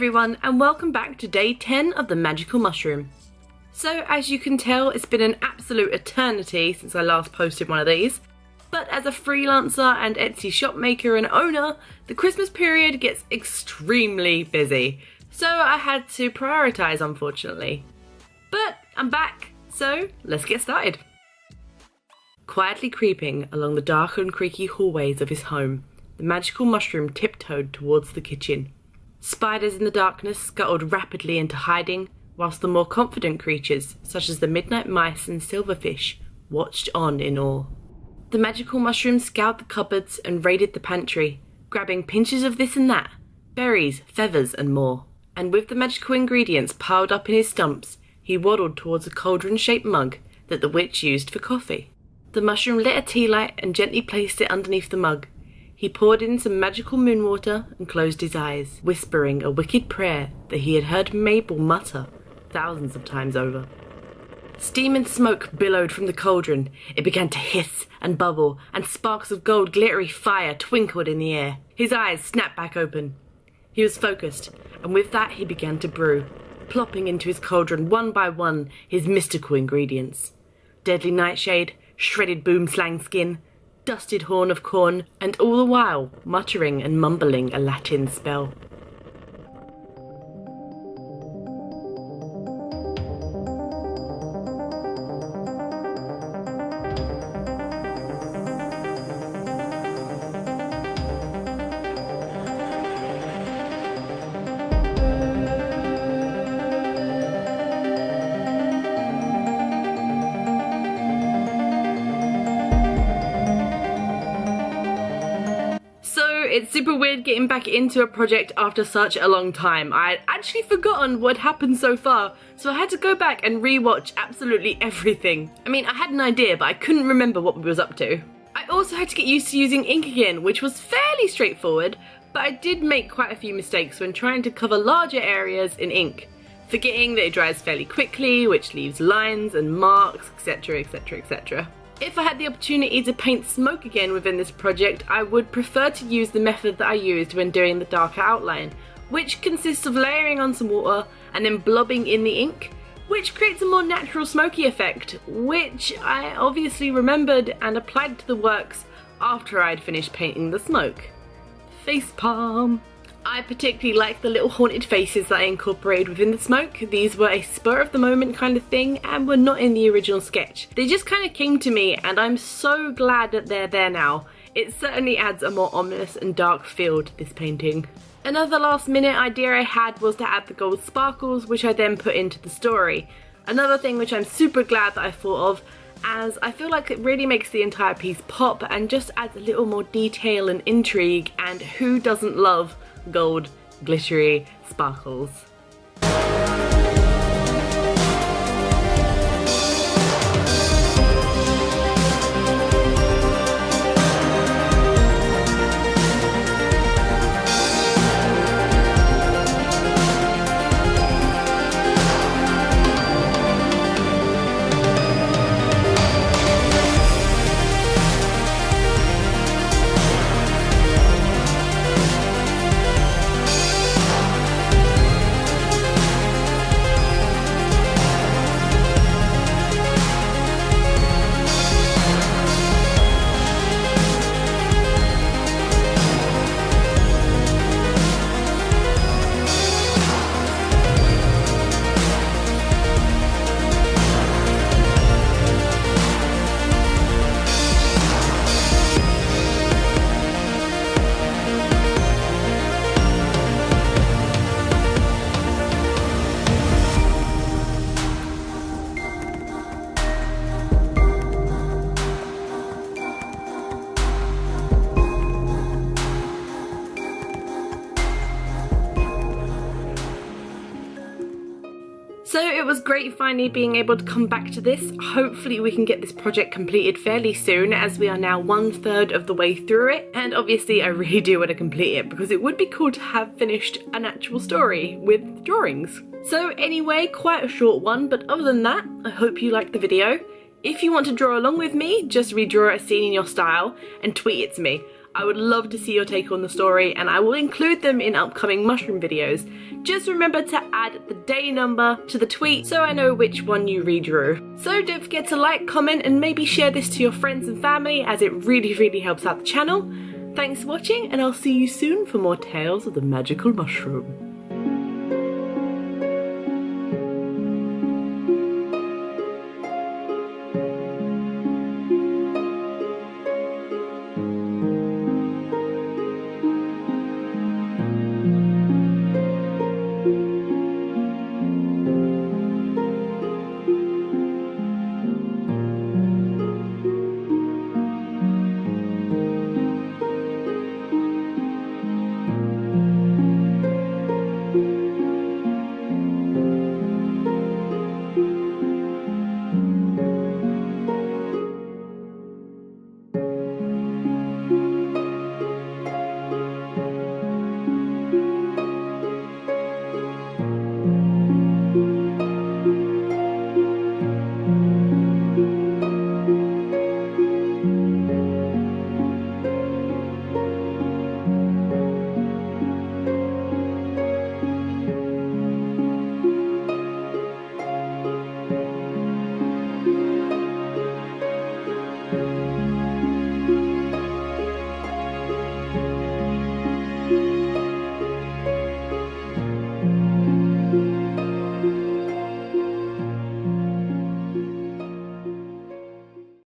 everyone, and welcome back to day 10 of the magical mushroom. So as you can tell, it's been an absolute eternity since I last posted one of these, but as a freelancer and Etsy shop maker and owner, the Christmas period gets extremely busy, so I had to prioritise, unfortunately. But I'm back, so let's get started. Quietly creeping along the dark and creaky hallways of his home, the magical mushroom tiptoed towards the kitchen. Spiders in the darkness scuttled rapidly into hiding, whilst the more confident creatures, such as the midnight mice and silverfish, watched on in awe. The magical mushroom scoured the cupboards and raided the pantry, grabbing pinches of this and that, berries, feathers and more. And with the magical ingredients piled up in his stumps, he waddled towards a cauldron-shaped mug that the witch used for coffee. The mushroom lit a tea light and gently placed it underneath the mug. He poured in some magical moon water and closed his eyes, whispering a wicked prayer that he had heard Mabel mutter thousands of times over. Steam and smoke billowed from the cauldron. It began to hiss and bubble, and sparks of gold glittery fire twinkled in the air. His eyes snapped back open. He was focused, and with that he began to brew, plopping into his cauldron one by one his mystical ingredients. Deadly nightshade, shredded boomslang skin, dusted horn of corn, and all the while muttering and mumbling a Latin spell. It's super weird getting back into a project after such a long time. I had actually forgotten what happened so far, so I had to go back and rewatch absolutely everything. I mean, I had an idea, but I couldn't remember what we was up to. I also had to get used to using ink again, which was fairly straightforward, but I did make quite a few mistakes when trying to cover larger areas in ink, forgetting that it dries fairly quickly, which leaves lines and marks, etc, etc, etc. If I had the opportunity to paint smoke again within this project, I would prefer to use the method that I used when doing the darker outline, which consists of layering on some water and then blobbing in the ink, which creates a more natural smoky effect, which I obviously remembered and applied to the works after I'd finished painting the smoke. Facepalm! I particularly like the little haunted faces that I incorporated within the smoke. These were a spur of the moment kind of thing and were not in the original sketch. They just kind of came to me and I'm so glad that they're there now. It certainly adds a more ominous and dark feel to this painting. Another last minute idea I had was to add the gold sparkles, which I then put into the story. Another thing which I'm super glad that I thought of, as I feel like it really makes the entire piece pop and just adds a little more detail and intrigue, and who doesn't love gold, glittery sparkles? So it was great finally being able to come back to this. Hopefully we can get this project completed fairly soon, as we are now 1/3 of the way through it, and obviously I really do want to complete it because it would be cool to have finished an actual story with drawings. So anyway, quite a short one, but other than that, I hope you liked the video. If you want to draw along with me, just redraw a scene in your style and tweet it to me. I would love to see your take on the story, and I will include them in upcoming mushroom videos. Just remember to add the day number to the tweet so I know which one you redrew. So don't forget to like, comment, and maybe share this to your friends and family, as it really helps out the channel. Thanks for watching, and I'll see you soon for more tales of the magical mushroom.